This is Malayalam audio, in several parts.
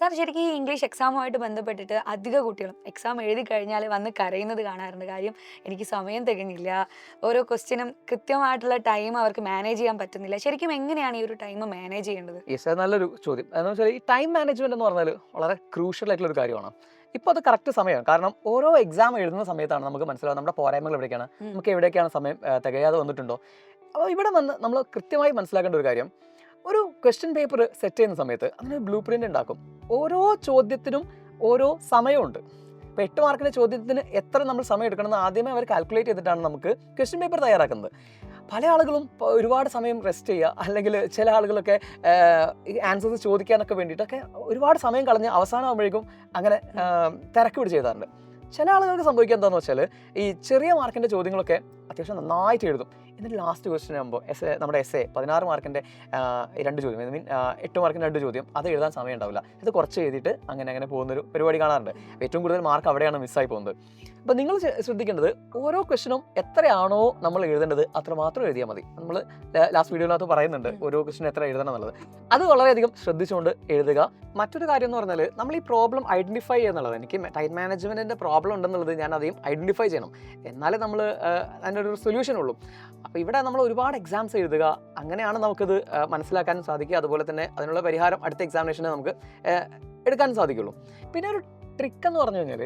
സാർ ശരിക്കും ഈ ഇംഗ്ലീഷ് എക്സാമുമായിട്ട് ബന്ധപ്പെട്ടിട്ട് അധിക കുട്ടികളും എക്സാം എഴുതി കഴിഞ്ഞാൽ വന്ന് കരയുന്നത് കാണാറുണ്ട്. കാര്യം എനിക്ക് സമയം തികഞ്ഞില്ല. ഓരോ ക്വസ്റ്റ്യനും കൃത്യമായിട്ടുള്ള ടൈം അവർക്ക് മാനേജ് ചെയ്യാൻ പറ്റുന്നില്ല. ശരിക്കും എങ്ങനെയാണ് ഈ ഒരു ടൈം മാനേജ് ചെയ്യേണ്ടത്? യെസ്, അത് നല്ലൊരു ചോദ്യം. എന്ന് വെച്ചാൽ ഈ ടൈം മാനേജ്മെന്റ് എന്ന് പറഞ്ഞാൽ വളരെ ക്രൂഷ്യൽ ആയിട്ടുള്ള ഒരു കാര്യമാണ്. ഇപ്പോൾ അത് കറക്റ്റ് സമയമാണ്. കാരണം ഓരോ എക്സാം എഴുതുന്ന സമയത്താണ് നമുക്ക് മനസ്സിലാവുക നമ്മുടെ പോരായ്മകൾ എവിടേക്കാണ്, നമുക്ക് എവിടേക്കാണ് സമയം തികയാതെ വന്നിട്ടുണ്ടോ. അപ്പോൾ ഇവിടെ വന്ന് നമ്മൾ കൃത്യമായി മനസ്സിലാക്കേണ്ട ഒരു കാര്യം, ഒരു ക്വസ്റ്റ്യൻ പേപ്പർ സെറ്റ് ചെയ്യുന്ന സമയത്ത് അതിന് ബ്ലൂ പ്രിന്റ് ഉണ്ടാക്കും. ഓരോ ചോദ്യത്തിനും ഓരോ സമയമുണ്ട്. ഇപ്പോൾ 8 മാർക്കിൻ്റെ ചോദ്യത്തിന് എത്ര നമ്മൾ സമയം എടുക്കണമെന്ന് ആദ്യമേ അവർ കാൽക്കുലേറ്റ് ചെയ്തിട്ടാണ് നമുക്ക് ക്വസ്റ്റ്യൻ പേപ്പർ തയ്യാറാക്കുന്നത്. പല ആളുകളും ഒരുപാട് സമയം റെസ്റ്റ് ചെയ്യുക, അല്ലെങ്കിൽ ചില ആളുകളൊക്കെ ആൻസേഴ്സ് ചോദിക്കാനൊക്കെ വേണ്ടിയിട്ടൊക്കെ ഒരുപാട് സമയം കളഞ്ഞ് അവസാനമാകുമ്പോഴേക്കും അങ്ങനെ തിരക്ക് പിടിച്ച് ചെയ്താറുണ്ട്. ചില ആളുകൾക്ക് സംഭവിക്കുക എന്താണെന്ന് വെച്ചാൽ ഈ ചെറിയ മാർക്കിൻ്റെ ചോദ്യങ്ങളൊക്കെ അത്യാവശ്യം നന്നായിട്ട് എഴുതും. എന്നിട്ട് ലാസ്റ്റ് ക്വസ്റ്റ്യൻ ആകുമ്പോൾ നമ്മുടെ എസ് 16 മാർക്കിൻ്റെ 2 ചോദ്യം, ഐ മീൻ 8 മാർക്കിൻ്റെ 2 ചോദ്യം, അത് എഴുതാൻ സമയം ഉണ്ടാവില്ല. ഇത് കുറച്ച് എഴുതിയിട്ട് അങ്ങനെ പോകുന്നൊരു പരിപാടി കാണാറുണ്ട്. ഏറ്റവും കൂടുതൽ മാർക്ക് അവിടെയാണ് മിസ്സായി പോകുന്നത്. അപ്പോൾ നിങ്ങൾ ശ്രദ്ധിക്കേണ്ടത്, ഓരോ ക്വസ്റ്റ്യനും എത്രയാണോ നമ്മൾ എഴുതേണ്ടത് അത്രമാത്രം എഴുതിയാൽ മതി. നമ്മൾ ലാസ്റ്റ് വീഡിയോയിനകത്ത് പറയുന്നുണ്ട് ഓരോ ക്വസ്റ്റ്യൻ എത്ര എഴുതണം എന്നുള്ളത്. അത് വളരെയധികം ശ്രദ്ധിച്ചുകൊണ്ട് എഴുതുക. മറ്റൊരു കാര്യം എന്ന് പറഞ്ഞാൽ, നമ്മൾ ഈ പ്രോബ്ലം ഐഡൻറ്റിഫൈ ചെയ്യുന്നുള്ളത്, എനിക്ക് ടൈം മാനേജ്മെൻറ്റിൻ്റെ പ്രോബ്ലം ഉണ്ടെന്നുള്ളത് ഞാൻ അധികം ഐഡൻറ്റിഫൈ ചെയ്യണം, എന്നാലേ നമ്മൾ അതിൻ്റെ ഒരു സൊല്യൂഷൻ ഉള്ളൂ. അപ്പോൾ ഇവിടെ നമ്മൾ ഒരുപാട് എക്സാംസ് എഴുതുക, അങ്ങനെയാണ് നമുക്കത് മനസ്സിലാക്കാനും സാധിക്കുക. അതുപോലെ തന്നെ അതിനുള്ള പരിഹാരം അടുത്ത എക്സാമിനേഷന് നമുക്ക് എടുക്കാനും സാധിക്കുള്ളൂ. പിന്നെ ഒരു ട്രിക്ക് എന്ന് പറഞ്ഞു കഴിഞ്ഞാൽ,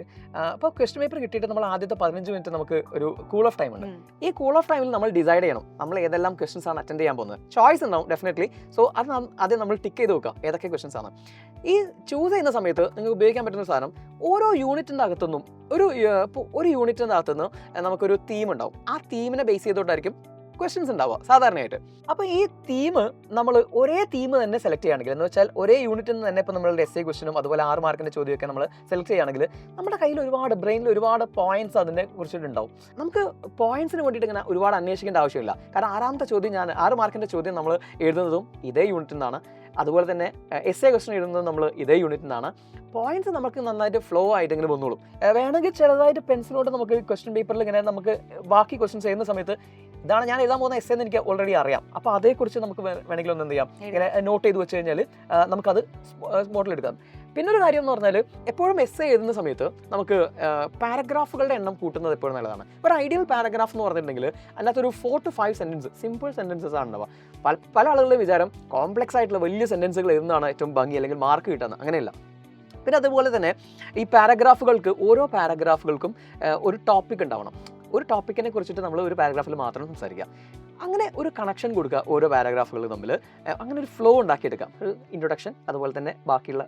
ഇപ്പോൾ ക്വസ്റ്റ്യൻ പേപ്പർ കിട്ടിയിട്ട് നമ്മൾ ആദ്യത്തെ 15 മിനിറ്റ് നമുക്ക് ഒരു കൂൾ ഓഫ് ടൈം ഉണ്ട്. ഈ കൂൾ ഓഫ് ടൈമിൽ നമ്മൾ ഡിസൈഡ് ചെയ്യണം നമ്മൾ ഏതെല്ലാം ക്വസ്റ്റ്യൻസ് ആണ് അറ്റൻഡ് ചെയ്യാൻ പോകുന്നത്. ചോയ്സ് ഉണ്ടാവും ഡെഫിനറ്റ്ലി. സോ അത് ആദ്യം നമ്മൾ ടിക്ക് ചെയ്ത് വെക്കുക ഏതൊക്കെ ക്വസ്റ്റ്യൻസ് ആണ്. ഈ ചൂസ് ചെയ്യുന്ന സമയത്ത് നിങ്ങൾക്ക് ഉപയോഗിക്കാൻ പറ്റുന്ന സാധനം, ഓരോ യൂണിറ്റിൻ്റെ അകത്തുനിന്നും ഒരു യൂണിറ്റിൻ്റെ അകത്തുനിന്ന് നമുക്കൊരു തീം ഉണ്ടാവും. ആ തീമിനെ ബേസ് ചെയ്തുകൊണ്ടായിരിക്കും ക്വസ്റ്റ്യൻസ് ഉണ്ടാവുക സാധാരണയായിട്ട്. അപ്പോൾ ഈ തീം നമ്മൾ ഒരേ തീം തന്നെ സെലക്ട് ചെയ്യുകയാണെങ്കിൽ, എന്ന് വെച്ചാൽ ഒരേ യൂണിറ്റിൽ നിന്ന് തന്നെ ഇപ്പോൾ നമ്മളുടെ എസ് ക്വസ്റ്റ്യനും അതുപോലെ 6 മാർക്കിൻ്റെ ചോദ്യമൊക്കെ നമ്മൾ സെലക്ട് ചെയ്യുകയാണെങ്കിൽ നമ്മുടെ കയ്യിൽ ബ്രെയിനിൽ ഒരുപാട് പോയിന്റ്സ് അതിനെ കുറിച്ചിട്ടുണ്ടാവും. നമുക്ക് പോയിന്റ്സിന് വേണ്ടിയിട്ട് ഇങ്ങനെ ഒരുപാട് അന്വേഷിക്കേണ്ട ആവശ്യമില്ല. കാരണം 6ാമത്തെ ചോദ്യം 6 മാർക്കിൻ്റെ ചോദ്യം നമ്മൾ എഴുതുന്നതും ഇതേ യൂണിറ്റിൽ നിന്നാണ്. അതുപോലെ തന്നെ എസ് ക്വസ്റ്റ്യൻ എഴുതുന്നത് നമ്മൾ ഇതേ യൂണിറ്റിൽ നിന്നാണ്. പോയിന്റ്സ് നമുക്ക് നന്നായിട്ട് ഫ്ലോ ആയിട്ടെങ്കിലും വന്നോളും. വേണമെങ്കിൽ ചെറുതായിട്ട് പെൻസിലോട്ട് നമുക്ക് ക്വസ്റ്റ്യൻ പേപ്പറിൽ ഇങ്ങനെ നമുക്ക് ബാക്കി ക്വസ്റ്റ്യൻസ് ചെയ്യുന്ന സമയത്ത്, ഇതാണ് ഞാൻ എഴുതാൻ പോകുന്ന എസ് എന്ന് എനിക്ക് ഓൾറെഡി അറിയാം, അപ്പോൾ അതേക്കുറിച്ച് നമുക്ക് വേണമെങ്കിൽ ഒന്ന് എന്ത് ചെയ്യാം, ഇങ്ങനെ നോട്ട് ചെയ്ത് വെച്ച് കഴിഞ്ഞാൽ നമുക്കത് സ്പോട്ടിലെടുക്കാം. പിന്നെ ഒരു കാര്യം എന്ന് പറഞ്ഞാൽ, എപ്പോഴും എസ് എഴുതുന്ന സമയത്ത് നമുക്ക് പാരഗ്രാഫുകളുടെ എണ്ണം കൂട്ടുന്നത് എപ്പോഴും നല്ലതാണ്. ഒരു ഐഡിയൽ പാരഗ്രാഫ് എന്ന് പറഞ്ഞിട്ടുണ്ടെങ്കിൽ അതിനകത്തൊരു 4 to 5 സെൻറ്റൻസ്, സിമ്പിൾ സെൻറ്റൻസസ് ആണ് ഉണ്ടാവുക. പല ആളുകളുടെ വിചാരം കോംപ്ലക്സ് ആയിട്ടുള്ള വലിയ സെൻറ്റൻസുകൾ എഴുതുന്നതാണ് ഏറ്റവും ഭംഗി അല്ലെങ്കിൽ മാർക്ക് കിട്ടുന്നത്. അങ്ങനെയല്ല. പിന്നെ അതുപോലെ തന്നെ ഈ ഓരോ പാരഗ്രാഫുകൾക്കും ഒരു ടോപ്പിക് ഉണ്ടാവണം. ഒരു ടോപ്പിക്കിനെ കുറിച്ചിട്ട് നമ്മൾ ഒരു പാരഗ്രാഫിൽ മാത്രം സംസാരിക്കുക. അങ്ങനെ ഒരു കണക്ഷൻ കൊടുക്കുക ഓരോ പാരഗ്രാഫുകൾ തമ്മിൽ. അങ്ങനെ ഒരു ഫ്ലോ ഉണ്ടാക്കിയെടുക്കാം. ഒരു ഇൻട്രൊഡക്ഷൻ, അതുപോലെ തന്നെ ബാക്കിയുള്ള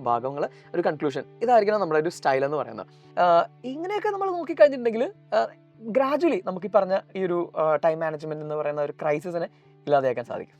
ഭാഗങ്ങൾ, ഒരു കൺക്ലൂഷൻ. ഇതായിരിക്കണം നമ്മുടെ ഒരു സ്റ്റൈൽ എന്ന് പറയുന്നത്. ഇങ്ങനെയൊക്കെ നമ്മൾ നോക്കിക്കഴിഞ്ഞിട്ടുണ്ടെങ്കിൽ ഗ്രാജുവലി നമുക്ക് ഈ പറഞ്ഞ ഈ ഒരു ടൈം മാനേജ്മെൻറ്റ് എന്ന് പറയുന്ന ഒരു ക്രൈസിസിനെ ഇല്ലാതെയാക്കാൻ സാധിക്കും.